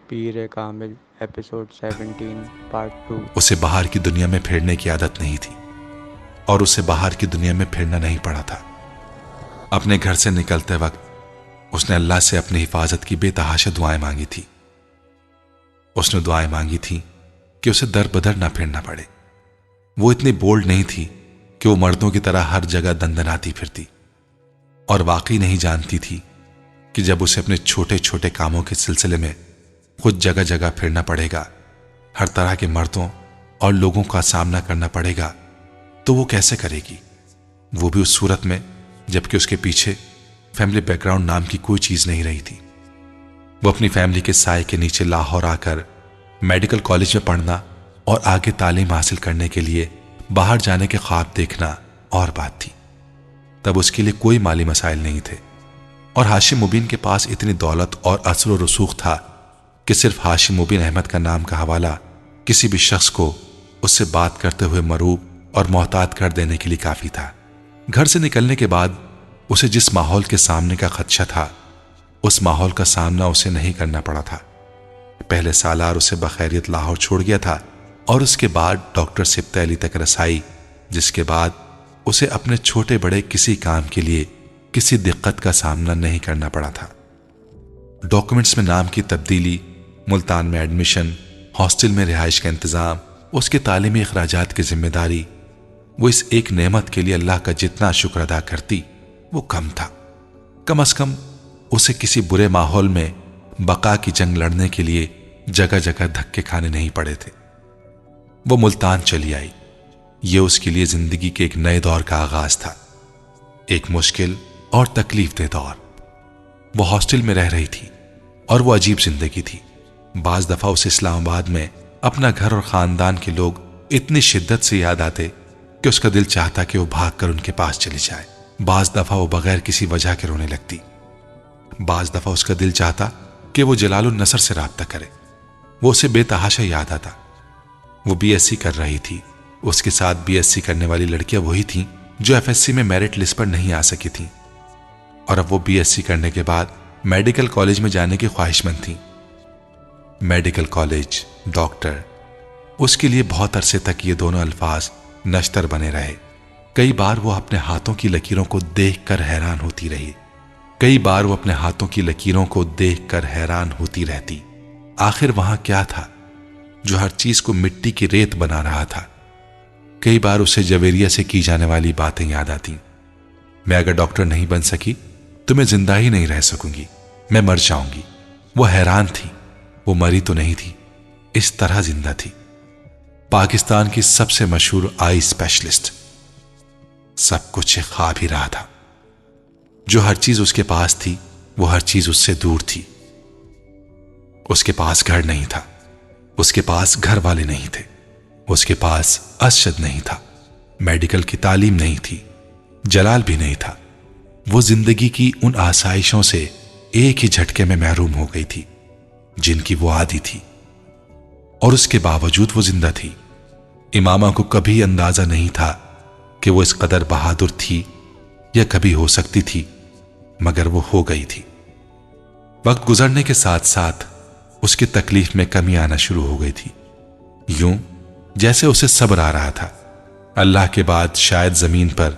Peer Kamil episode 17 part 2۔ اسے باہر کی دنیا میں پھرنے کی عادت نہیں تھی اور اسے باہر کی دنیا میں پھرنا نہیں پڑا تھا۔ اپنے گھر سے نکلتے وقت اس نے اللہ سے اپنی حفاظت کی بے تحاشا دعائیں مانگی تھی۔ اس نے دعائیں مانگی تھی کہ اسے در بدر نہ پھرنا پڑے۔ وہ اتنی بولڈ نہیں تھی کہ وہ مردوں کی طرح ہر جگہ دندناتی پھرتی، اور واقعی نہیں جانتی تھی کہ جب اسے اپنے چھوٹے چھوٹے کاموں کے سلسلے میں خود جگہ جگہ پھرنا پڑے گا، ہر طرح کے مردوں اور لوگوں کا سامنا کرنا پڑے گا، تو وہ کیسے کرے گی؟ وہ بھی اس صورت میں جبکہ اس کے پیچھے فیملی بیک گراؤنڈ نام کی کوئی چیز نہیں رہی تھی۔ وہ اپنی فیملی کے سائے کے نیچے لاہور آ کر میڈیکل کالج میں پڑھنا اور آگے تعلیم حاصل کرنے کے لیے باہر جانے کے خواب دیکھنا اور بات تھی۔ تب اس کے لیے کوئی مالی مسائل نہیں تھے، اور ہاشم مبین کے پاس اتنی دولت اور اثر و رسوخ تھا کہ صرف ہاشم مبین احمد کا نام کا حوالہ کسی بھی شخص کو اس سے بات کرتے ہوئے مروب اور محتاط کر دینے کے لیے کافی تھا۔ گھر سے نکلنے کے بعد اسے جس ماحول کے سامنے کا خدشہ تھا، اس ماحول کا سامنا اسے نہیں کرنا پڑا تھا۔ پہلے سالار اسے بخیریت لاہور چھوڑ گیا تھا، اور اس کے بعد ڈاکٹر سبط علی تک رسائی، جس کے بعد اسے اپنے چھوٹے بڑے کسی کام کے لیے کسی دقت کا سامنا نہیں کرنا پڑا تھا۔ ڈاکومنٹس میں نام کی تبدیلی، ملتان میں ایڈمیشن، ہاسٹل میں رہائش کا انتظام، اس کے تعلیمی اخراجات کی ذمہ داری، وہ اس ایک نعمت کے لیے اللہ کا جتنا شکر ادا کرتی وہ کم تھا۔ کم از کم اسے کسی برے ماحول میں بقا کی جنگ لڑنے کے لیے جگہ جگہ دھکے کھانے نہیں پڑے تھے۔ وہ ملتان چلی آئی۔ یہ اس کے لیے زندگی کے ایک نئے دور کا آغاز تھا، ایک مشکل اور تکلیف دہ دور۔ وہ ہاسٹل میں رہ رہی تھی، اور وہ عجیب زندگی تھی۔ بعض دفعہ اسے اسلام آباد میں اپنا گھر اور خاندان کے لوگ اتنی شدت سے یاد آتے کہ اس کا دل چاہتا کہ وہ بھاگ کر ان کے پاس چلی جائے۔ بعض دفعہ وہ بغیر کسی وجہ کے رونے لگتی۔ بعض دفعہ اس کا دل چاہتا کہ وہ جلال النصر سے رابطہ کرے۔ وہ اسے بے تحاشا یاد آتا۔ وہ بی ایس سی کر رہی تھی۔ اس کے ساتھ بی ایس سی کرنے والی لڑکیاں وہی تھیں جو ایف ایس سی میں میرٹ لسٹ پر نہیں آ سکی تھیں، اور اب وہ بی ایس سی کرنے کے بعد میڈیکل کالج میں جانے کی خواہش مند تھیں۔ میڈیکل کالج، ڈاکٹر، اس کے لیے بہت عرصے تک یہ دونوں الفاظ نشتر بنے رہے۔ کئی بار وہ اپنے ہاتھوں کی لکیروں کو دیکھ کر حیران ہوتی رہی۔ کئی بار وہ اپنے ہاتھوں کی لکیروں کو دیکھ کر حیران ہوتی رہتی۔ آخر وہاں کیا تھا جو ہر چیز کو مٹی کی ریت بنا رہا تھا؟ کئی بار اسے جویریہ سے کی جانے والی باتیں یاد آتی۔ میں اگر ڈاکٹر نہیں بن سکی تو میں زندہ ہی نہیں رہ سکوں گی، میں مر جاؤں گی۔ وہ حیران تھی، وہ مری تو نہیں تھی، اس طرح زندہ تھی۔ پاکستان کی سب سے مشہور آئی اسپیشلسٹ۔ سب کچھ ایک خواب ہی رہا تھا۔ جو ہر چیز اس کے پاس تھی وہ ہر چیز اس سے دور تھی۔ اس کے پاس گھر نہیں تھا، اس کے پاس گھر والے نہیں تھے، اس کے پاس اسجد نہیں تھا، میڈیکل کی تعلیم نہیں تھی، جلال بھی نہیں تھا۔ وہ زندگی کی ان آسائشوں سے ایک ہی جھٹکے میں محروم ہو گئی تھی جن کی وہ عادی تھی، اور اس کے باوجود وہ زندہ تھی۔ امامہ کو کبھی اندازہ نہیں تھا کہ وہ اس قدر بہادر تھی یا کبھی ہو سکتی تھی، مگر وہ ہو گئی تھی۔ وقت گزرنے کے ساتھ ساتھ اس کی تکلیف میں کمی آنا شروع ہو گئی تھی، یوں جیسے اسے صبر آ رہا تھا۔ اللہ کے بعد شاید زمین پر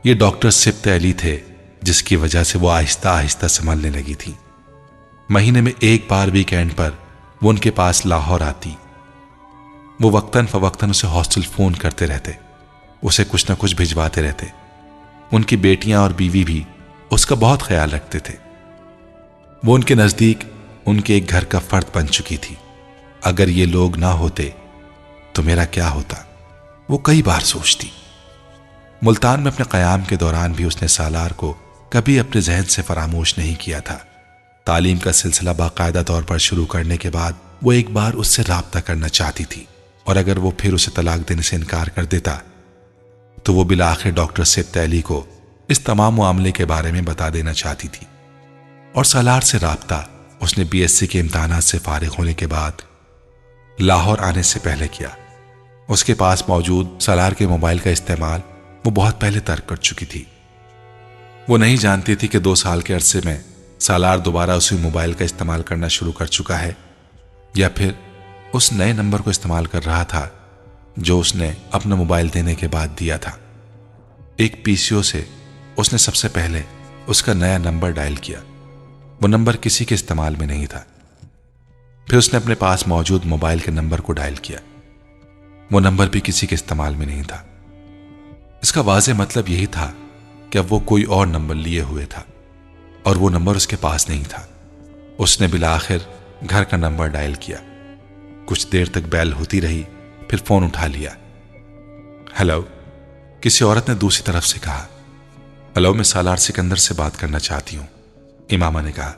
یہ ڈاکٹر سبط علی تھے جس کی وجہ سے وہ آہستہ آہستہ سنبھلنے لگی تھی۔ مہینے میں ایک بار ویکینڈ پر وہ ان کے پاس لاہور آتی۔ وہ وقتاً فوقتاً اسے ہاسٹل فون کرتے رہتے، اسے کچھ نہ کچھ بھجواتے رہتے۔ ان کی بیٹیاں اور بیوی بھی اس کا بہت خیال رکھتے تھے۔ وہ ان کے نزدیک ان کے ایک گھر کا فرد بن چکی تھی۔ اگر یہ لوگ نہ ہوتے تو میرا کیا ہوتا، وہ کئی بار سوچتی۔ ملتان میں اپنے قیام کے دوران بھی اس نے سالار کو کبھی اپنے ذہن سے فراموش نہیں کیا تھا۔ تعلیم کا سلسلہ باقاعدہ طور پر شروع کرنے کے بعد وہ ایک بار اس سے رابطہ کرنا چاہتی تھی، اور اگر وہ پھر اسے طلاق دینے سے انکار کر دیتا تو وہ بالآخر ڈاکٹر سبط علی کو اس تمام معاملے کے بارے میں بتا دینا چاہتی تھی۔ اور سالار سے رابطہ اس نے بی ایس سی کے امتحانات سے فارغ ہونے کے بعد لاہور آنے سے پہلے کیا۔ اس کے پاس موجود سالار کے موبائل کا استعمال وہ بہت پہلے ترک کر چکی تھی۔ وہ نہیں جانتی تھی کہ 2 سال کے عرصے میں سالار دوبارہ اسی موبائل کا استعمال کرنا شروع کر چکا ہے، یا پھر اس نئے نمبر کو استعمال کر رہا تھا جو اس نے اپنا موبائل دینے کے بعد دیا تھا۔ ایک پی سی او سے اس نے سب سے پہلے اس کا نیا نمبر ڈائل کیا۔ وہ نمبر کسی کے استعمال میں نہیں تھا۔ پھر اس نے اپنے پاس موجود موبائل کے نمبر کو ڈائل کیا۔ وہ نمبر بھی کسی کے استعمال میں نہیں تھا۔ اس کا واضح مطلب یہی تھا کہ اب وہ کوئی اور نمبر لیے ہوئے تھا اور وہ نمبر اس کے پاس نہیں تھا۔ اس نے بالآخر گھر کا نمبر ڈائل کیا۔ کچھ دیر تک بیل ہوتی رہی، پھر فون اٹھا لیا۔ ہیلو، کسی عورت نے دوسری طرف سے کہا۔ ہیلو، میں سالار سکندر سے بات کرنا چاہتی ہوں، امامہ نے کہا۔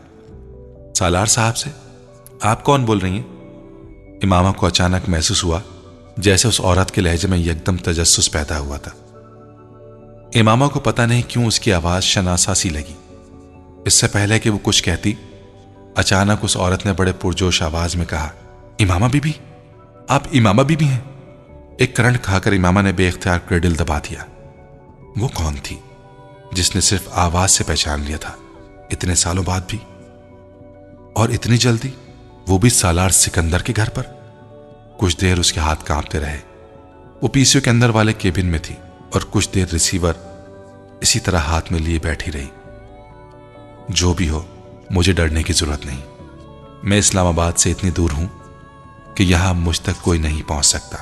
سالار صاحب سے؟ آپ کون بول رہی ہیں؟ امامہ کو اچانک محسوس ہوا جیسے اس عورت کے لہجے میں یکدم تجسس پیدا ہوا تھا۔ امامہ کو پتہ نہیں کیوں اس کی آواز شناسا سی لگی۔ اس سے پہلے کہ وہ کچھ کہتی، اچانک اس عورت نے بڑے پرجوش آواز میں کہا، امامہ بی بی، آپ امامہ بی بی ہیں؟ ایک کرنٹ کھا کر امامہ نے بے اختیار کریڈل دبا دیا۔ وہ کون تھی جس نے صرف آواز سے پہچان لیا تھا، اتنے سالوں بعد بھی؟ اور اتنی جلدی، وہ بھی سالار سکندر کے گھر پر؟ کچھ دیر اس کے ہاتھ کانپتے رہے۔ وہ پی سی او کے اندر والے کیبن میں تھی اور کچھ دیر ریسیور اسی طرح ہاتھ میں لیے بیٹھی رہی۔ جو بھی ہو، مجھے ڈرنے کی ضرورت نہیں۔ میں اسلام آباد سے اتنی دور ہوں کہ یہاں مجھ تک کوئی نہیں پہنچ سکتا۔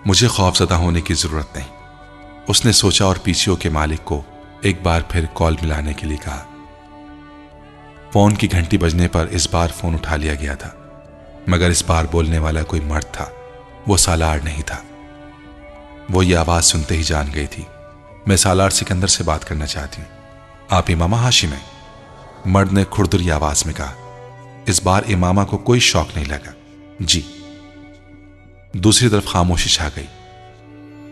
مجھے خوف زدہ ہونے کی ضرورت نہیں، اس نے سوچا اور پی سی او کے مالک کو ایک بار پھر کال ملانے کے لیے کہا۔ فون کی گھنٹی بجنے پر اس بار فون اٹھا لیا گیا تھا، مگر اس بار بولنے والا کوئی مرد تھا، وہ سالار نہیں تھا۔ وہ یہ آواز سنتے ہی جان گئی تھی۔ میں سالار سکندر سے بات کرنا چاہتی ہوں، آپ امامہ ہاشم ہیں؟ مرد نے کھردری آواز میں کہا۔ اس بار امامہ کو کوئی شوق نہیں لگا۔ جی۔ دوسری طرف خاموشی چھا گئی۔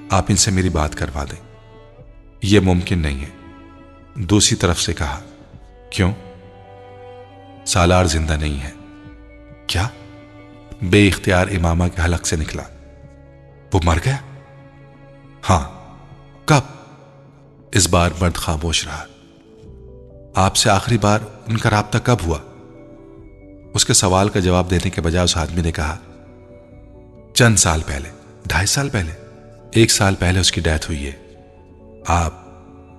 آپ ان سے میری بات کروا دیں۔ یہ ممکن نہیں ہے، دوسری طرف سے کہا۔ کیوں؟ سالار زندہ نہیں ہے۔ کیا؟ بے اختیار امامہ کے حلق سے نکلا۔ وہ مر گیا؟ ہاں۔ کب؟ اس بار مرد خاموش رہا۔ آپ سے آخری بار ان کا رابطہ کب ہوا؟ اس کے سوال کا جواب دینے کے بجائے اس آدمی نے کہا، چند سال پہلے، 2.5 سال پہلے، 1 سال پہلے اس کی ڈیتھ ہوئی ہے۔ آپ؟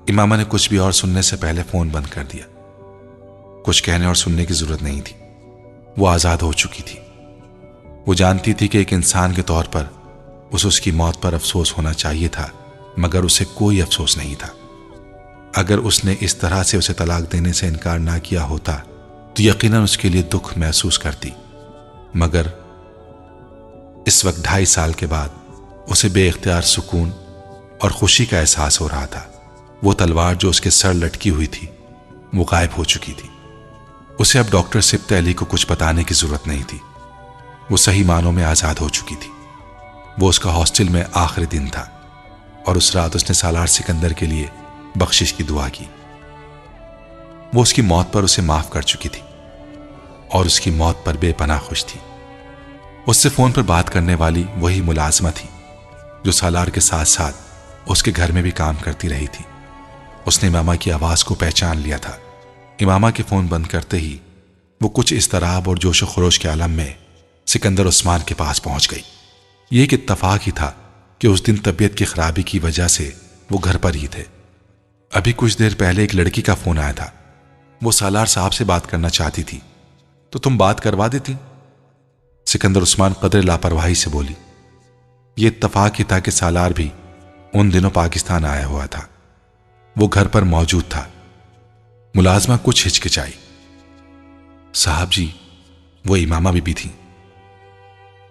امامہ نے کچھ بھی اور سننے سے پہلے فون بند کر دیا۔ کچھ کہنے اور سننے کی ضرورت نہیں تھی، وہ آزاد ہو چکی تھی۔ وہ جانتی تھی کہ ایک انسان کے طور پر اسے اس کی موت پر افسوس ہونا چاہیے تھا، مگر اسے کوئی افسوس نہیں تھا۔ اگر اس نے اس طرح سے اسے طلاق دینے سے انکار نہ کیا ہوتا تو یقیناً اس کے لیے دکھ محسوس کرتی، مگر اس وقت 2.5 سال کے بعد اسے بے اختیار سکون اور خوشی کا احساس ہو رہا تھا۔ وہ تلوار جو اس کے سر لٹکی ہوئی تھی وہ غائب ہو چکی تھی۔ اسے اب ڈاکٹر سبت علی کو کچھ بتانے کی ضرورت نہیں تھی، وہ صحیح معنوں میں آزاد ہو چکی تھی۔ وہ اس کا ہاسٹل میں آخری دن تھا اور اس رات اس نے سالار سکندر کے لیے بخشش کی دعا کی۔ وہ اس کی موت پر اسے معاف کر چکی تھی اور اس کی موت پر بے پناہ خوش تھی۔ اس سے فون پر بات کرنے والی وہی ملازمہ تھی جو سالار کے ساتھ ساتھ اس کے گھر میں بھی کام کرتی رہی تھی۔ اس نے امامہ کی آواز کو پہچان لیا تھا۔ امامہ کے فون بند کرتے ہی وہ کچھ اضطراب اور جوش و خروش کے عالم میں سکندر عثمان کے پاس پہنچ گئی۔ یہ ایک اتفاق ہی تھا کہ اس دن طبیعت کی خرابی کی وجہ سے وہ گھر پر ہی تھے۔ ابھی کچھ دیر پہلے ایک لڑکی کا فون آیا تھا، وہ سالار صاحب سے بات کرنا چاہتی تھی، تو تم بات کروا دیتی؟ سکندر عثمان قدر لاپرواہی سے بولی۔ یہ اتفاق ہی تھا کہ سالار بھی ان دنوں پاکستان آیا ہوا تھا، وہ گھر پر موجود تھا۔ ملازمہ کچھ ہچکچائی۔ صاحب جی، وہ امامہ بی بی تھی۔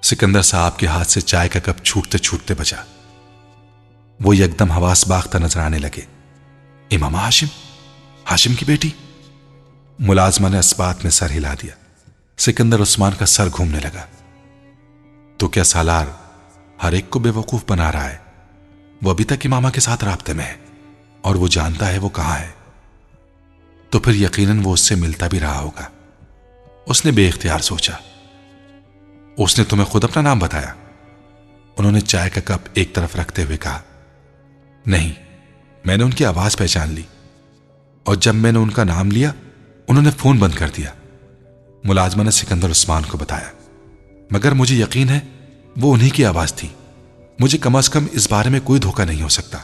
سکندر صاحب کے ہاتھ سے چائے کا کپ چھوٹتے چھوٹتے بچا۔ وہ یکدم حواس باختہ نظر آنے لگے۔ امامہ ہاشم کی بیٹی؟ ملازمہ نے اسبات میں سر ہلا دیا۔ سکندر عثمان کا سر گھومنے لگا۔ تو کیا سالار ہر ایک کو بے وقوف بنا رہا ہے؟ وہ ابھی تک امامہ کے ساتھ رابطے میں ہے اور وہ جانتا ہے وہ کہاں ہے، تو پھر یقیناً وہ اس سے ملتا بھی رہا ہوگا۔ اس نے بے اختیار سوچا۔ اس نے تمہیں خود اپنا نام بتایا؟ انہوں نے چائے کا کپ ایک طرف رکھتے ہوئے کہا۔ نہیں، میں نے ان کی آواز پہچان لی، اور جب میں نے ان کا نام لیا انہوں نے فون بند کر دیا۔ ملازمہ نے سکندر عثمان کو بتایا۔ مگر مجھے یقین ہے وہ انہی کی آواز تھی. مجھے کم از کم اس بارے میں کوئی دھوکہ نہیں ہو سکتا.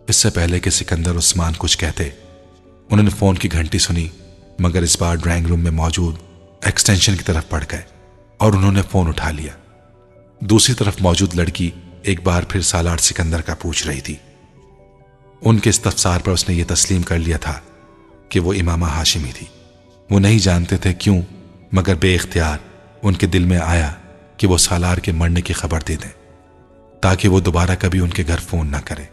اس سے پہلے کہ سکندر عثمان کچھ کہتے انہوں نے فون کی گھنٹی سنی، مگر اس بار ڈرائنگ روم میں موجود ایکسٹینشن کی طرف پڑ گئے اور انہوں نے فون اٹھا لیا. دوسری طرف موجود لڑکی ایک بار پھر سالار سکندر کا پوچھ رہی تھی. ان کے استفسار پر اس نے یہ تسلیم کر لیا تھا کہ وہ امامہ ہاشمی تھی. وہ نہیں جانتے تھے کیوں، مگر بے اختیار ان کے دل میں آیا کہ وہ سالار کے مرنے کی خبر دے دیں تاکہ وہ دوبارہ کبھی ان کے گھر فون نہ کرے.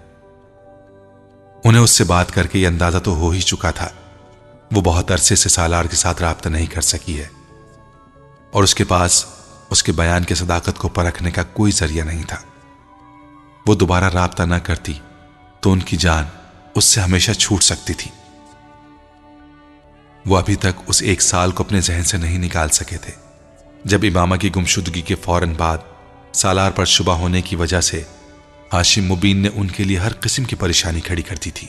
انہیں اس سے بات کر کے یہ اندازہ تو ہو ہی چکا تھا وہ بہت عرصے سے سالار کے ساتھ رابطہ نہیں کر سکی ہے اور اس کے پاس اس کے بیان کی صداقت کو پرکھنے کا کوئی ذریعہ نہیں تھا. وہ دوبارہ رابطہ نہ کرتی تو ان کی جان اس سے ہمیشہ چھوٹ سکتی تھی. وہ ابھی تک اس ایک سال کو اپنے ذہن سے نہیں نکال سکے تھے جب امامہ کی گمشدگی کے فوراً بعد سالار پر شبہ ہونے کی وجہ سے ہاشم مبین نے ان کے لیے ہر قسم کی پریشانی کھڑی کر دی تھی.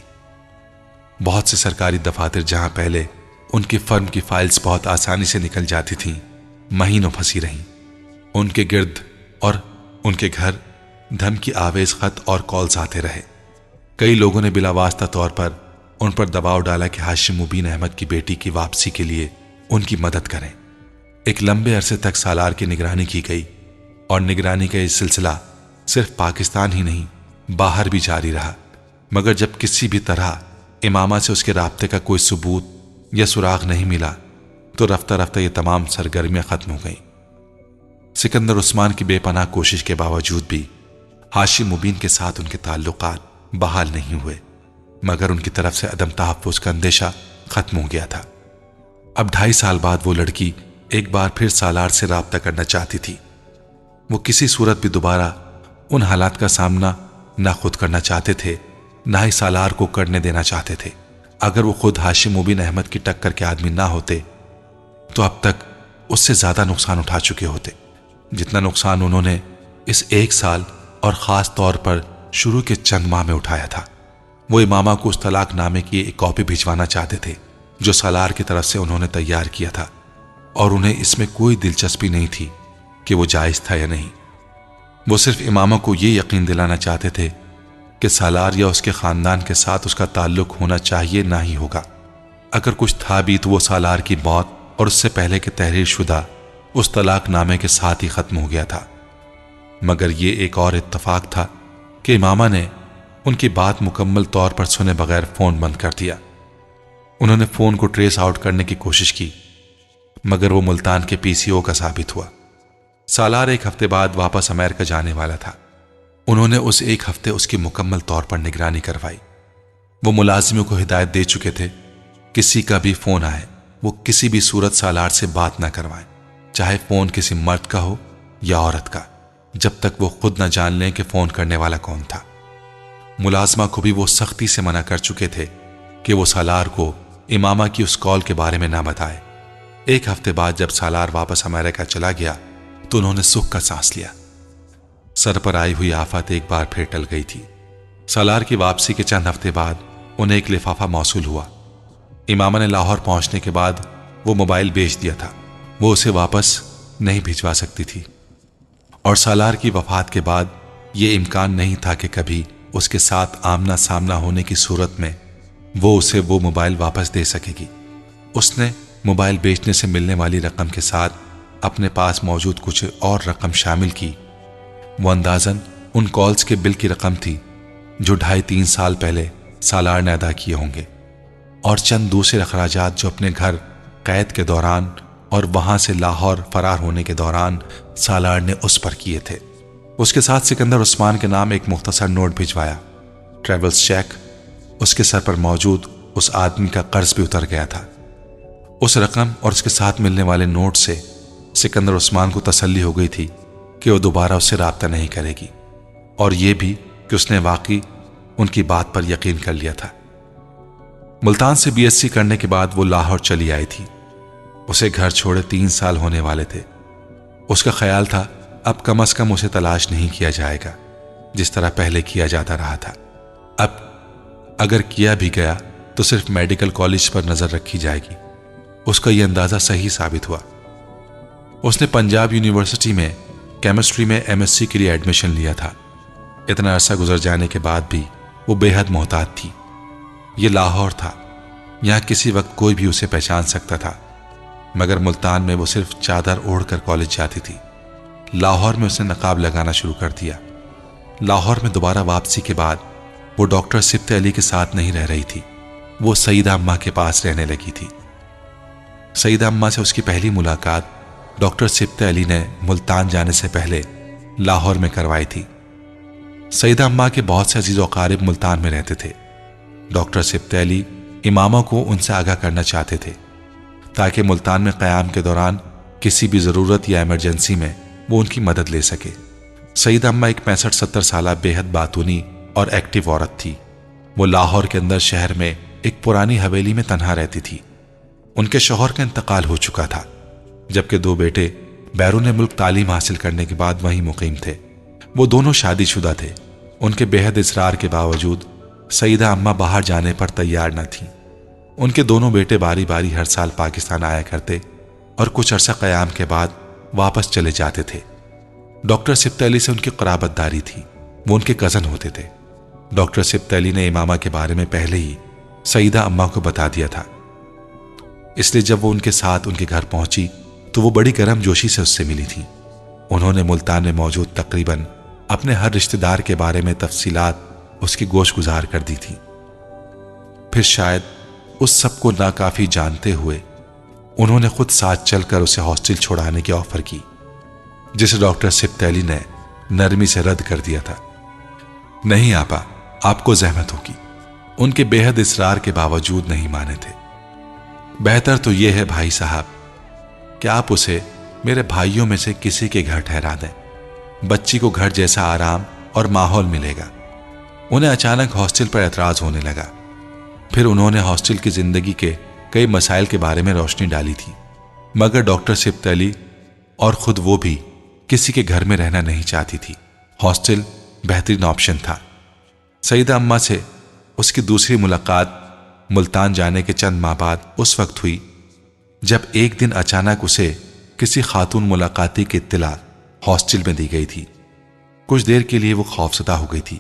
بہت سے سرکاری دفاتر جہاں پہلے ان کی فرم کی فائلز بہت آسانی سے نکل جاتی تھیں مہینوں پھنسی رہیں. ان کے گرد اور ان کے گھر دھمکی آویز خط اور کالز آتے رہے. کئی لوگوں نے بلا واسطہ طور پر ان پر دباؤ ڈالا کہ ہاشم مبین احمد کی بیٹی کی واپسی کے لیے ان کی مدد کریں. ایک لمبے عرصے تک سالار کی نگرانی کی گئی اور نگرانی کا یہ سلسلہ صرف پاکستان ہی نہیں باہر بھی جاری رہا. مگر جب کسی بھی طرح امامہ سے اس کے رابطے کا کوئی ثبوت یا سراغ نہیں ملا تو رفتہ رفتہ یہ تمام سرگرمیاں ختم ہو گئیں. سکندر عثمان کی بے پناہ کوشش کے باوجود بھی ہاشم مبین کے ساتھ ان کے تعلقات بحال نہیں ہوئے، مگر ان کی طرف سے عدم تحفظ کا اندیشہ ختم ہو گیا تھا. اب 2.5 سال بعد وہ لڑکی ایک بار پھر سالار سے رابطہ کرنا چاہتی تھی. وہ کسی صورت بھی دوبارہ ان حالات کا سامنا نہ خود کرنا چاہتے تھے نہ ہی سالار کو کرنے دینا چاہتے تھے. اگر وہ خود ہاشم مبین احمد کی ٹکر کے آدمی نہ ہوتے تو اب تک اس سے زیادہ نقصان اٹھا چکے ہوتے جتنا نقصان انہوں نے اس 1 سال اور خاص طور پر شروع کے چند ماہ میں اٹھایا تھا. وہ امامہ کو اس طلاق نامے کی ایک کاپی بھجوانا چاہتے تھے جو سالار کی طرف سے انہوں نے تیار کیا تھا اور انہیں اس میں کوئی دلچسپی نہیں تھی کہ وہ جائز تھا یا نہیں. وہ صرف امامہ کو یہ یقین دلانا چاہتے تھے کہ سالار یا اس کے خاندان کے ساتھ اس کا تعلق ہونا چاہیے نہ ہی ہوگا. اگر کچھ تھا بھی تو وہ سالار کی موت اور اس سے پہلے کے تحریر شدہ اس طلاق نامے کے ساتھ ہی ختم ہو گیا تھا. مگر یہ ایک اور اتفاق تھا کہ امامہ نے ان کی بات مکمل طور پر سنے بغیر فون بند کر دیا. انہوں نے فون کو ٹریس آؤٹ کرنے کی کوشش کی مگر وہ ملتان کے PCO کا ثابت ہوا. سالار 1 ہفتے بعد واپس امریکہ جانے والا تھا. انہوں نے اس 1 ہفتے اس کی مکمل طور پر نگرانی کروائی. وہ ملازموں کو ہدایت دے چکے تھے کسی کا بھی فون آئے وہ کسی بھی صورت سالار سے بات نہ کروائیں، چاہے فون کسی مرد کا ہو یا عورت کا، جب تک وہ خود نہ جان لیں کہ فون کرنے والا کون تھا. ملازمہ کو بھی وہ سختی سے منع کر چکے تھے کہ وہ سالار کو امامہ کی اس کال کے بارے میں نہ بتائے. 1 ہفتے بعد جب سالار واپس امریکہ چلا گیا تو انہوں نے سکھ کا سانس لیا. سر پر آئی ہوئی آفت ایک بار پھر ٹل گئی تھی. سالار کی واپسی کے چند ہفتے بعد انہیں ایک لفافہ موصول ہوا. امامہ نے لاہور پہنچنے کے بعد وہ موبائل بیچ دیا تھا. وہ اسے واپس نہیں بھجوا سکتی تھی اور سالار کی وفات کے بعد یہ امکان نہیں تھا کہ کبھی اس کے ساتھ آمنا سامنا ہونے کی صورت میں وہ اسے وہ موبائل واپس دے سکے گی. اس نے موبائل بیچنے سے ملنے والی رقم کے ساتھ اپنے پاس موجود کچھ اور رقم شامل کی. وہ اندازاً ان کالز کے بل کی رقم تھی جو 2.5-3 سال پہلے سالار نے ادا کیے ہوں گے اور چند دوسرے اخراجات جو اپنے گھر قید کے دوران اور وہاں سے لاہور فرار ہونے کے دوران سالار نے اس پر کیے تھے. اس کے ساتھ سکندر عثمان کے نام ایک مختصر نوٹ بھجوایا. Travels cheque. اس کے سر پر موجود اس آدمی کا قرض بھی اتر گیا تھا. اس رقم اور اس کے ساتھ ملنے والے نوٹ سے سکندر عثمان کو تسلی ہو گئی تھی کہ وہ دوبارہ اس سے رابطہ نہیں کرے گی اور یہ بھی کہ اس نے واقعی ان کی بات پر یقین کر لیا تھا. ملتان سے BSc کرنے کے بعد وہ لاہور چلی آئی تھی. اسے گھر چھوڑے 3 سال ہونے والے تھے. اس کا خیال تھا اب کم از کم اسے تلاش نہیں کیا جائے گا جس طرح پہلے کیا جاتا رہا تھا. اب اگر کیا بھی گیا تو صرف میڈیکل کالج پر نظر رکھی جائے گی. اس کا یہ اندازہ صحیح ثابت ہوا. اس نے پنجاب یونیورسٹی میں کیمسٹری میں MSc کے لیے ایڈمیشن لیا تھا۔ اتنا عرصہ گزر جانے کے بعد بھی وہ بے حد محتاط تھی۔ یہ لاہور تھا، یہاں کسی وقت کوئی بھی اسے پہچان سکتا تھا، مگر ملتان میں وہ صرف چادر اوڑھ کر کالج جاتی تھی۔ لاہور میں اس نے نقاب لگانا شروع کر دیا۔ لاہور میں دوبارہ واپسی کے بعد وہ ڈاکٹر سبط علی کے ساتھ نہیں رہ رہی تھی، وہ سیدہ اماں کے پاس رہنے لگی تھی۔ سیدہ اماں سے اس کی پہلی ملاقات ڈاکٹر سبط علی نے ملتان جانے سے پہلے لاہور میں کروائی تھی۔ سیدہ اماں کے بہت سے عزیز و اقارب ملتان میں رہتے تھے۔ ڈاکٹر سبط علی اماموں کو ان سے آگاہ کرنا چاہتے تھے تاکہ ملتان میں قیام کے دوران کسی بھی ضرورت یا ایمرجنسی میں وہ ان کی مدد لے سکے۔ سیدہ اماں ایک 65-70 سالہ بے حد باتونی اور ایکٹیو عورت تھی۔ وہ لاہور کے اندر شہر میں ایک پرانی حویلی میں تنہا رہتی تھی۔ ان کے شوہر کا انتقال ہو چکا تھا، جبکہ 2 بیٹے بیرون ملک تعلیم حاصل کرنے کے بعد وہیں مقیم تھے۔ وہ دونوں شادی شدہ تھے۔ ان کے بے حد اصرار کے باوجود سیدہ اماں باہر جانے پر تیار نہ تھیں۔ ان کے دونوں بیٹے باری باری ہر سال پاکستان آیا کرتے اور کچھ عرصہ قیام کے بعد واپس چلے جاتے تھے۔ ڈاکٹر سبط علی سے ان کی قرابت داری تھی، وہ ان کے کزن ہوتے تھے۔ ڈاکٹر سبط علی نے امامہ کے بارے میں پہلے ہی سیدہ اماں کو بتا دیا تھا، اس لیے جب وہ ان کے ساتھ ان کے گھر پہنچی تو وہ بڑی گرم جوشی سے اس سے ملی تھی۔ انہوں نے ملتان میں موجود تقریباً اپنے ہر رشتہ دار کے بارے میں تفصیلات اس کی گوش گزار کر دی تھی۔ پھر شاید اس سب کو ناکافی جانتے ہوئے انہوں نے خود ساتھ چل کر اسے ہاسٹل چھوڑانے کی آفر کی، جسے ڈاکٹر سبط علی نے نرمی سے رد کر دیا تھا۔ نہیں آپا، آپ کو زحمت ہوگی۔ ان کے بے حد اصرار کے باوجود نہیں مانے تھے۔ بہتر تو یہ ہے بھائی صاحب کہ آپ اسے میرے بھائیوں میں سے کسی کے گھر ٹھہرا دیں، بچی کو گھر جیسا آرام اور ماحول ملے گا۔ انہیں اچانک ہاسٹل پر اعتراض ہونے لگا۔ پھر انہوں نے ہاسٹل کی زندگی کے کئی مسائل کے بارے میں روشنی ڈالی تھی، مگر ڈاکٹر سبط علی اور خود وہ بھی کسی کے گھر میں رہنا نہیں چاہتی تھی۔ ہاسٹل بہترین آپشن تھا۔ سیدہ اماں سے اس کی دوسری ملاقات ملتان جانے کے چند ماہ بعد اس وقت ہوئی جب ایک دن اچانک اسے کسی خاتون ملاقاتی کی اطلاع ہاسٹل میں دی گئی تھی۔ کچھ دیر کے لیے وہ خوفزدہ ہو گئی تھی۔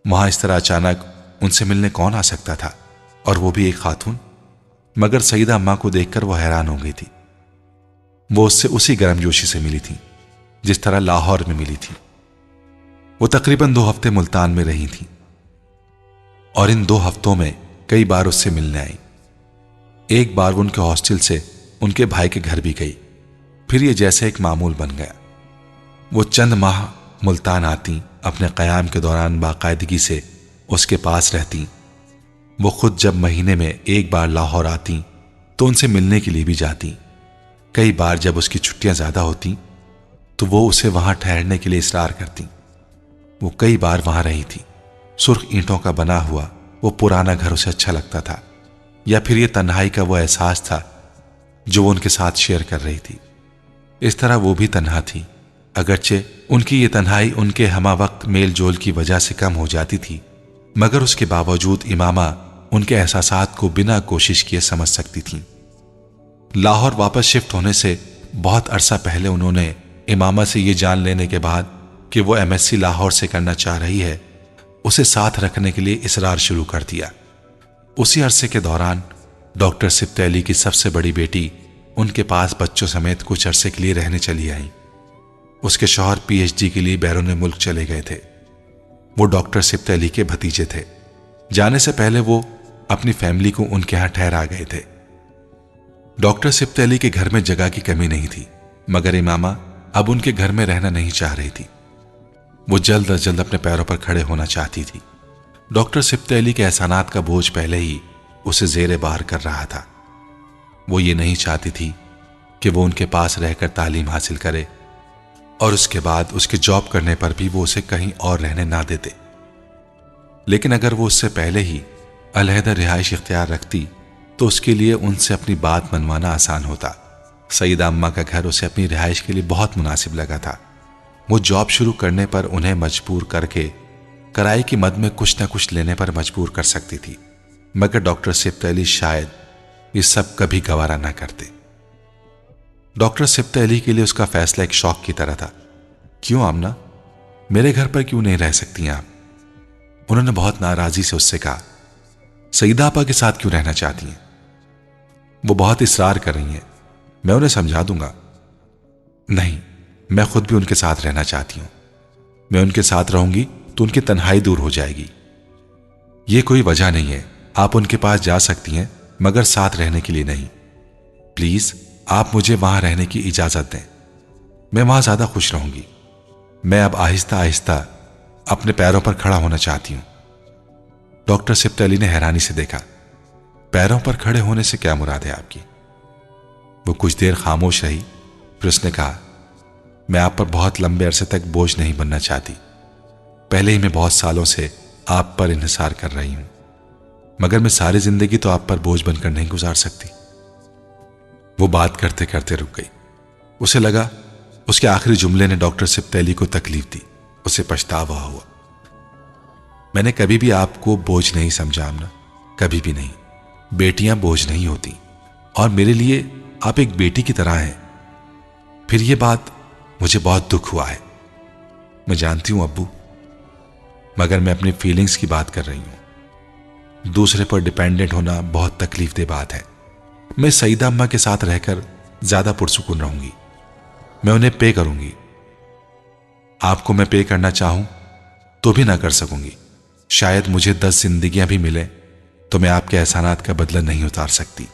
وہاں اس طرح اچانک ان سے ملنے کون آ سکتا تھا، اور وہ بھی ایک خاتون؟ مگر سیدہ اماں کو دیکھ کر وہ حیران ہو گئی تھی۔ وہ اس سے اسی گرم جوشی سے ملی تھی جس طرح لاہور میں ملی تھی۔ وہ تقریباً 2 ہفتے ملتان میں رہی تھیں، اور ان 2 ہفتوں میں کئی بار اس سے ملنے آئی۔ ایک بار وہ ان کے ہاسٹل سے ان کے بھائی کے گھر بھی گئی۔ پھر یہ جیسے ایک معمول بن گیا۔ وہ چند ماہ ملتان آتی، اپنے قیام کے دوران باقاعدگی سے اس کے پاس رہتی۔ وہ خود جب مہینے میں ایک بار لاہور آتی تو ان سے ملنے کے لیے بھی جاتی۔ کئی بار جب اس کی چھٹیاں زیادہ ہوتی تو وہ اسے وہاں ٹھہرنے کے لیے اصرار کرتی۔ وہ کئی بار وہاں رہی تھی۔ سرخ اینٹوں کا بنا ہوا وہ پرانا گھر اسے اچھا لگتا تھا، یا پھر یہ تنہائی کا وہ احساس تھا جو وہ ان کے ساتھ شیئر کر رہی تھی۔ اس طرح وہ بھی تنہا تھی، اگرچہ ان کی یہ تنہائی ان کے ہمہ وقت میل جول کی وجہ سے کم ہو جاتی تھی، مگر اس کے باوجود امامہ ان کے احساسات کو بنا کوشش کیے سمجھ سکتی تھیں۔ لاہور واپس شفٹ ہونے سے بہت عرصہ پہلے انہوں نے امامہ سے یہ جان لینے کے بعد کہ وہ MSc لاہور سے کرنا چاہ رہی ہے، اسے ساتھ رکھنے کے لیے اصرار شروع کر دیا۔ اسی عرصے کے دوران ڈاکٹر سبط علی کی سب سے بڑی بیٹی ان کے پاس بچوں سمیت کچھ عرصے کے لیے رہنے چلی آئی۔ اس کے شوہر PhD کے لیے بیرون ملک چلے گئے تھے۔ وہ ڈاکٹر سبط علی کے بھتیجے تھے۔ جانے سے پہلے وہ اپنی فیملی کو ان کے ہاں ٹھہرا گئے تھے۔ ڈاکٹر سبط علی کے گھر میں جگہ کی کمی نہیں تھی، مگر امامہ اب ان کے گھر میں رہنا نہیں چاہ رہی تھی۔ وہ جلد از جلد اپنے پیروں پر کھڑے ہونا چاہتی تھی۔ ڈاکٹر سبط علی کے احسانات کا بوجھ پہلے ہی اسے زیر بار کر رہا تھا۔ وہ یہ نہیں چاہتی تھی کہ وہ ان کے پاس رہ کر تعلیم حاصل کرے، اور اس کے بعد اس کے جاب کرنے پر بھی وہ اسے کہیں اور رہنے نہ دیتے۔ لیکن اگر وہ اس سے پہلے ہی علیحدہ رہائش اختیار رکھتی تو اس کے لیے ان سے اپنی بات منوانا آسان ہوتا۔ سیدہ اماں کا گھر اسے اپنی رہائش کے لیے بہت مناسب لگا تھا۔ وہ جاب شروع کرنے پر انہیں مجبور کر کے کرائے کی مد میں کچھ نہ کچھ لینے پر مجبور کر سکتی تھی، مگر ڈاکٹر سبط علی شاید یہ سب کبھی گوارا نہ کرتے۔ ڈاکٹر سبت علی کے لیے اس کا فیصلہ ایک شوق کی طرح تھا. کیوں آمنہ؟ میرے گھر پر کیوں نہیں رہ سکتی آپ؟ انہوں نے بہت ناراضی سے اس سے کہا. سعیدہ آپا کے ساتھ کیوں رہنا چاہتی ہیں؟ وہ بہت اصرار کر رہی ہیں، میں انہیں سمجھا دوں گا. نہیں، میں خود بھی ان کے ساتھ رہنا چاہتی ہوں. میں ان کے ساتھ رہوں گی تو ان کی تنہائی دور ہو جائے گی. یہ کوئی وجہ نہیں ہے، آپ ان کے پاس جا سکتی ہیں مگر ساتھ رہنے کے لیے نہیں. پلیز آپ مجھے وہاں رہنے کی اجازت دیں، میں وہاں زیادہ خوش رہوں گی. میں اب آہستہ آہستہ اپنے پیروں پر کھڑا ہونا چاہتی ہوں. ڈاکٹر سبت علی نے حیرانی سے دیکھا. پیروں پر کھڑے ہونے سے کیا مراد ہے آپ کی؟ وہ کچھ دیر خاموش رہی، پھر اس نے کہا، میں آپ پر بہت لمبے عرصے تک بوجھ نہیں بننا چاہتی. پہلے ہی میں بہت سالوں سے آپ پر انحصار کر رہی ہوں، مگر میں ساری زندگی تو آپ پر بوجھ بن کر نہیں گزار سکتی. وہ بات کرتے کرتے رک گئی. اسے لگا اس کے آخری جملے نے ڈاکٹر سبت علی کو تکلیف دی. اسے پچھتاوا ہوا. میں نے کبھی بھی آپ کو بوجھ نہیں سمجھا آمنہ، کبھی بھی نہیں. بیٹیاں بوجھ نہیں ہوتی، اور میرے لیے آپ ایک بیٹی کی طرح ہیں. پھر یہ بات مجھے بہت دکھ ہوا ہے. میں جانتی ہوں ابو، مگر میں اپنی فیلنگز کی بات کر رہی ہوں. دوسرے پر ڈیپینڈنٹ ہونا بہت تکلیف دہ بات ہے. میں سعیدہ اماں کے ساتھ رہ کر زیادہ پرسکون رہوں گی. میں انہیں پے کروں گی. آپ کو میں پے کرنا چاہوں تو بھی نہ کر سکوں گی. شاید مجھے 10 زندگیاں بھی ملیں تو میں آپ کے احسانات کا بدلہ نہیں اتار سکتی.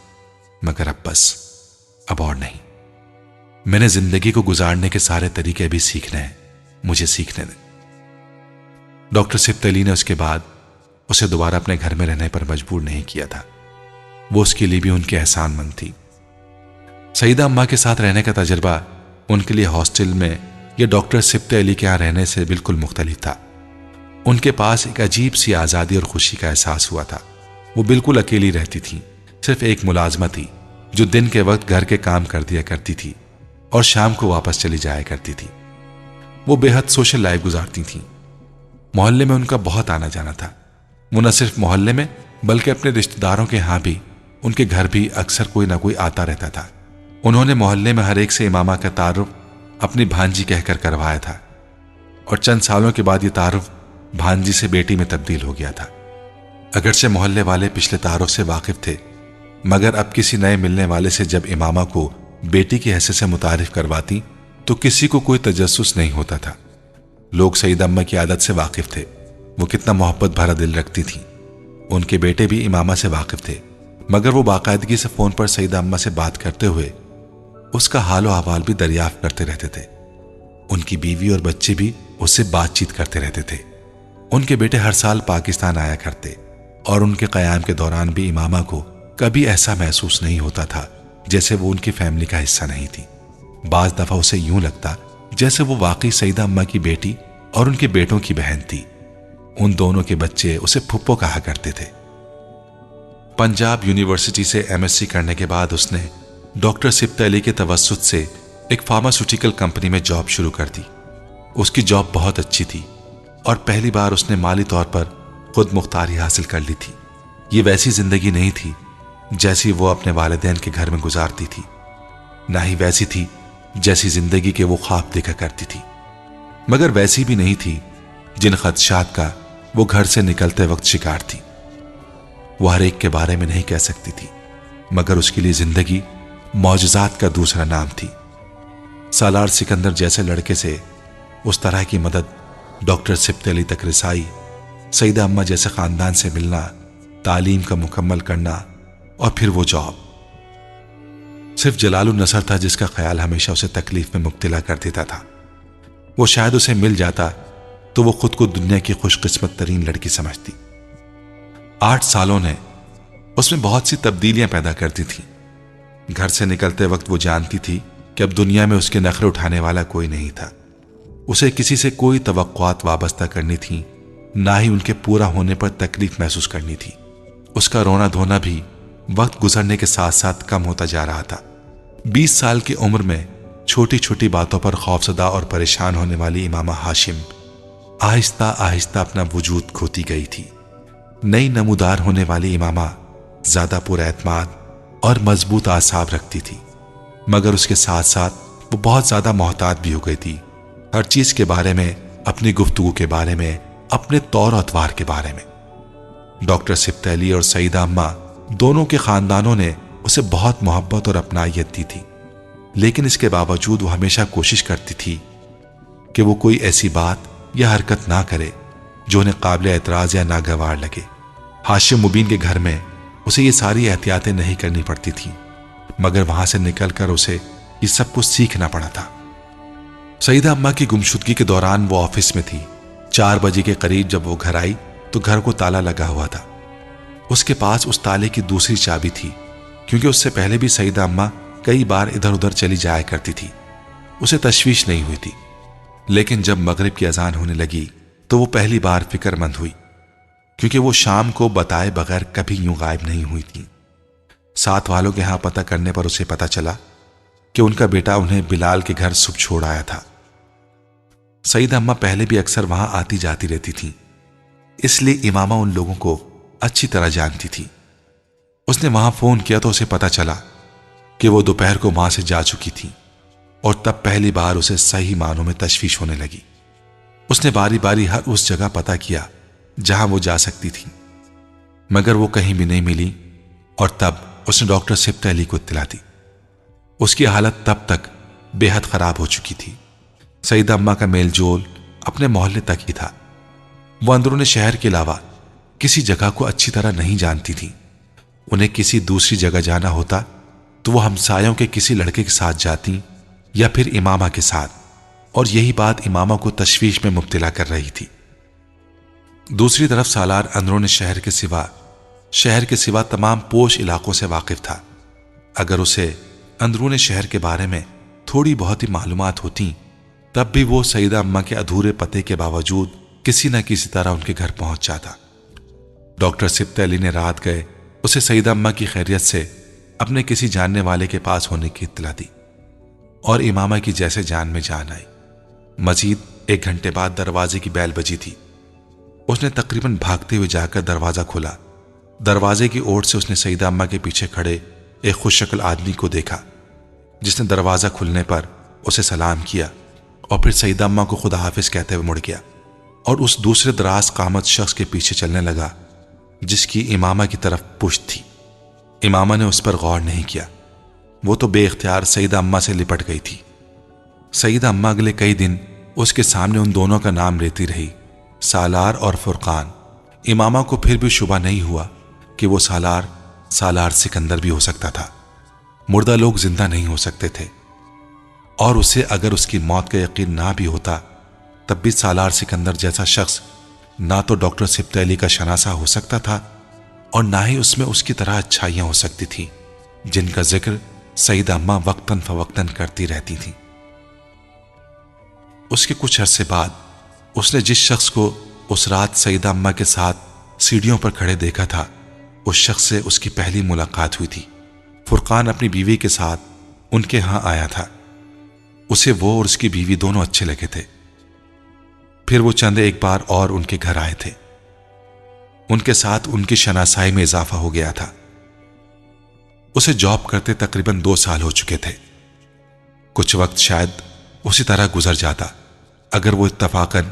مگر اب بس، اب اور نہیں. میں نے زندگی کو گزارنے کے سارے طریقے بھی سیکھنے ہیں. مجھے سیکھنے دیں. ڈاکٹر سبت علی نے اس کے بعد اسے دوبارہ اپنے گھر میں رہنے پر مجبور نہیں کیا تھا. وہ اس کے لیے بھی ان کے احسان مند تھی. سعیدہ اماں کے ساتھ رہنے کا تجربہ ان کے لیے ہاسٹل میں یا ڈاکٹر سبت علی کے یہاں رہنے سے بالکل مختلف تھا. ان کے پاس ایک عجیب سی آزادی اور خوشی کا احساس ہوا تھا. وہ بالکل اکیلی رہتی تھی. صرف ایک ملازمہ تھی جو دن کے وقت گھر کے کام کر دیا کرتی تھی اور شام کو واپس چلی جایا کرتی تھی. وہ بے حد سوشل لائف گزارتی تھیں. محلے میں ان کا بہت آنا جانا تھا. وہ نہ صرف محلے میں بلکہ اپنے رشتہ داروں کے ہاں بھی، ان کے گھر بھی اکثر کوئی نہ کوئی آتا رہتا تھا. انہوں نے محلے میں ہر ایک سے امامہ کا تعارف اپنی بھانجی کہہ کر کروایا تھا، اور چند سالوں کے بعد یہ تعارف بھانجی سے بیٹی میں تبدیل ہو گیا تھا. اگرچہ محلے والے پچھلے تعارف سے واقف تھے، مگر اب کسی نئے ملنے والے سے جب امامہ کو بیٹی کی حیثیت سے متعارف کرواتی تو کسی کو کوئی تجسس نہیں ہوتا تھا. لوگ سعیدہ اماں کی عادت سے واقف تھے. وہ کتنا محبت بھرا دل رکھتی تھیں. ان کے بیٹے بھی امامہ سے واقف تھے، مگر وہ باقاعدگی سے فون پر سعیدہ اماں سے بات کرتے ہوئے اس کا حال و احوال بھی دریافت کرتے رہتے تھے. ان کی بیوی اور بچے بھی اس سے بات چیت کرتے رہتے تھے. ان کے بیٹے ہر سال پاکستان آیا کرتے، اور ان کے قیام کے دوران بھی امامہ کو کبھی ایسا محسوس نہیں ہوتا تھا جیسے وہ ان کی فیملی کا حصہ نہیں تھی. بعض دفعہ اسے یوں لگتا جیسے وہ واقعی سعیدہ اماں کی بیٹی اور ان کے بیٹوں کی بہن تھی. ان دونوں کے بچے اسے پھپھو کہا کرتے تھے. پنجاب یونیورسٹی سے MS کرنے کے بعد اس نے ڈاکٹر سبت علی کے توسط سے ایک فارماسیوٹیکل کمپنی میں جاب شروع کر دی. اس کی جاب بہت اچھی تھی اور پہلی بار اس نے مالی طور پر خود مختاری حاصل کر لی تھی. یہ ویسی زندگی نہیں تھی جیسی وہ اپنے والدین کے گھر میں گزارتی تھی، نہ ہی ویسی تھی جیسی زندگی کے وہ خواب دیکھا کرتی تھی، مگر ویسی بھی نہیں تھی جن خدشات کا وہ گھر سے نکلتے وقت شکار تھی. وہ ہر ایک کے بارے میں نہیں کہہ سکتی تھی، مگر اس کے لیے زندگی معجزات کا دوسرا نام تھی. سالار سکندر جیسے لڑکے سے اس طرح کی مدد، ڈاکٹر سبت علی تک رسائی، سعیدہ اماں جیسے خاندان سے ملنا، تعلیم کا مکمل کرنا، اور پھر وہ جاب. صرف جلال النصر تھا جس کا خیال ہمیشہ اسے تکلیف میں مبتلا کر دیتا تھا. وہ شاید اسے مل جاتا تو وہ خود کو دنیا کی خوش قسمت ترین لڑکی سمجھتی. 8 سالوں نے اس میں بہت سی تبدیلیاں پیدا کرتی تھیں. گھر سے نکلتے وقت وہ جانتی تھی کہ اب دنیا میں اس کے نخرے اٹھانے والا کوئی نہیں تھا. اسے کسی سے کوئی توقعات وابستہ کرنی تھی، نہ ہی ان کے پورا ہونے پر تکلیف محسوس کرنی تھی. اس کا رونا دھونا بھی وقت گزرنے کے ساتھ ساتھ کم ہوتا جا رہا تھا. 20 سال کی عمر میں چھوٹی چھوٹی باتوں پر خوفزدہ اور پریشان ہونے والی امامہ ہاشم آہستہ آہستہ اپنا وجود کھوتی گئی تھی. نئی نمودار ہونے والی امامہ زیادہ پر اعتماد اور مضبوط اعصاب رکھتی تھی. مگر اس کے ساتھ ساتھ وہ بہت زیادہ محتاط بھی ہو گئی تھی، ہر چیز کے بارے میں، اپنی گفتگو کے بارے میں، اپنے طور و اتوار کے بارے میں۔ ڈاکٹر سبتیلی اور سعیدہ اماں دونوں کے خاندانوں نے اسے بہت محبت اور اپنائیت دی تھی، لیکن اس کے باوجود وہ ہمیشہ کوشش کرتی تھی کہ وہ کوئی ایسی بات یا حرکت نہ کرے جو انہیں قابل اعتراض یا ناگوار لگے۔ ہاشم مبین کے گھر میں اسے یہ ساری احتیاطیں نہیں کرنی پڑتی تھیں، مگر وہاں سے نکل کر اسے یہ سب کچھ سیکھنا پڑا تھا۔ سعیدہ اماں کی گمشدگی کے دوران وہ آفس میں تھی۔ 4 بجے کے قریب جب وہ گھر آئی تو گھر کو تالا لگا ہوا تھا۔ اس کے پاس اس تالے کی دوسری چابی تھی، کیونکہ اس سے پہلے بھی سعیدہ اماں کئی بار ادھر ادھر چلی جایا کرتی تھی۔ اسے تشویش نہیں ہوئی تھی، لیکن جب مغرب کی اذان ہونے لگی تو وہ پہلی بار فکر مند ہوئی، کیونکہ وہ شام کو بتائے بغیر کبھی یوں غائب نہیں ہوئی تھی۔ ساتھ والوں کے ہاں پتہ کرنے پر اسے پتہ چلا کہ ان کا بیٹا انہیں بلال کے گھر صبح چھوڑ آیا تھا۔ سعیدہ اماں پہلے بھی اکثر وہاں آتی جاتی رہتی تھیں، اس لیے امامہ ان لوگوں کو اچھی طرح جانتی تھی۔ اس نے وہاں فون کیا تو اسے پتہ چلا کہ وہ دوپہر کو وہاں سے جا چکی تھی، اور تب پہلی بار اسے صحیح معنوں میں تشویش ہونے لگی۔ اس نے باری باری ہر اس جگہ پتہ کیا جہاں وہ جا سکتی تھی، مگر وہ کہیں بھی نہیں ملی، اور تب اس نے ڈاکٹر سبتیلی کو اطلاع دی۔ اس کی حالت تب تک بے حد خراب ہو چکی تھی۔ سعیدہ اماں کا میل جول اپنے محلے تک ہی تھا۔ وہ اندرون شہر کے علاوہ کسی جگہ کو اچھی طرح نہیں جانتی تھی۔ انہیں کسی دوسری جگہ جانا ہوتا تو وہ ہمسایوں کے کسی لڑکے کے ساتھ جاتی یا پھر امامہ کے ساتھ، اور یہی بات امامہ کو تشویش میں مبتلا کر رہی تھی۔ دوسری طرف سالار اندرون شہر کے سوا تمام پوش علاقوں سے واقف تھا۔ اگر اسے اندرون شہر کے بارے میں تھوڑی بہت ہی معلومات ہوتی تب بھی وہ سعیدہ اماں کے ادھورے پتے کے باوجود کسی نہ کسی طرح ان کے گھر پہنچ جاتا۔ ڈاکٹر سبتیلی نے رات گئے اسے سعیدہ اماں کی خیریت سے اپنے کسی جاننے والے کے پاس ہونے کی اطلاع دی، اور امامہ کی جیسے جان میں جان آئی۔ مزید 1 گھنٹے بعد دروازے کی بیل بجی تھی۔ اس نے تقریباً بھاگتے ہوئے جا کر دروازہ کھولا۔ دروازے کی اوٹ سے اس نے سعیدہ اماں کے پیچھے کھڑے ایک خوش شکل آدمی کو دیکھا، جس نے دروازہ کھلنے پر اسے سلام کیا اور پھر سعیدہ اماں کو خدا حافظ کہتے ہوئے مڑ گیا اور اس دوسرے دراز قامت شخص کے پیچھے چلنے لگا جس کی امامہ کی طرف پشت تھی۔ امامہ نے اس پر غور نہیں کیا، وہ تو بے اختیار سعیدہ اماں سے لپٹ گئی تھی۔ سعیدہ اماں اگلے کئی دن اس کے سامنے ان دونوں کا نام لیتی رہی، سالار اور فرقان۔ امامہ کو پھر بھی شبہ نہیں ہوا کہ وہ سالار سکندر بھی ہو سکتا تھا۔ مردہ لوگ زندہ نہیں ہو سکتے تھے، اور اسے اگر اس کی موت کا یقین نہ بھی ہوتا تب بھی سالار سکندر جیسا شخص نہ تو ڈاکٹر سبتیلی کا شناسہ ہو سکتا تھا اور نہ ہی اس میں اس کی طرح اچھائیاں ہو سکتی تھیں جن کا ذکر سعیدہ اماں وقتاً فوقتاً کرتی رہتی تھیں۔ اس کے کچھ عرصے بعد اس نے جس شخص کو اس رات سعیدہ اماں کے ساتھ سیڑھیوں پر کھڑے دیکھا تھا، اس شخص سے اس کی پہلی ملاقات ہوئی تھی۔ فرقان اپنی بیوی کے ساتھ ان کے ہاں آیا تھا۔ اسے وہ اور اس کی بیوی دونوں اچھے لگے تھے۔ پھر وہ چند ایک بار اور ان کے گھر آئے تھے۔ ان کے ساتھ ان کی شناسائی میں اضافہ ہو گیا تھا۔ اسے جاب کرتے تقریباً 2 سال ہو چکے تھے۔ کچھ وقت شاید اسی طرح گزر جاتا اگر وہ اتفاقاً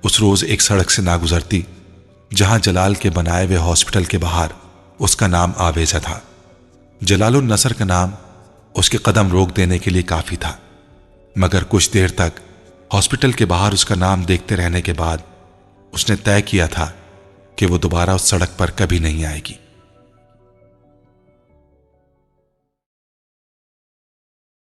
اس روز ایک سڑک سے نہ گزرتی جہاں جلال کے بنائے ہوئے ہاسپٹل کے باہر اس کا نام آویزہ تھا۔ جلال النصر کا نام اس کے قدم روک دینے کے لیے کافی تھا، مگر کچھ دیر تک ہاسپٹل کے باہر اس کا نام دیکھتے رہنے کے بعد اس نے طے کیا تھا کہ وہ دوبارہ اس سڑک پر کبھی نہیں آئے گی۔